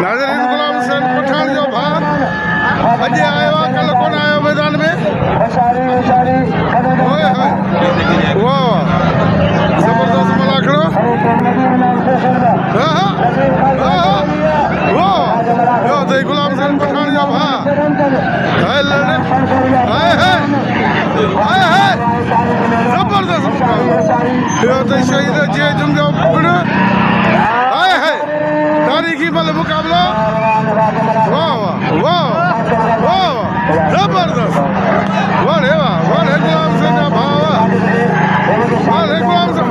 नाज़रीन गुलाम हुसैन पठान जो भाउ अॼु आयो आहे, कल्ह कोन आयो मैदान में। वाह ज़बरदस्त मलाखड़ो। वाह तो गुलाम हुसैन पठान जो भाउ ज़बरदस्त मुक़ाबिलो। शहीद जे जुम जो पिण तारीख़ी बल मुक़ाबिलो। वाह वाह वाह वाह ज़बरदस्त। वाह गुलाम हुसैन जा भाउ, वाह गुलाम हुसैन।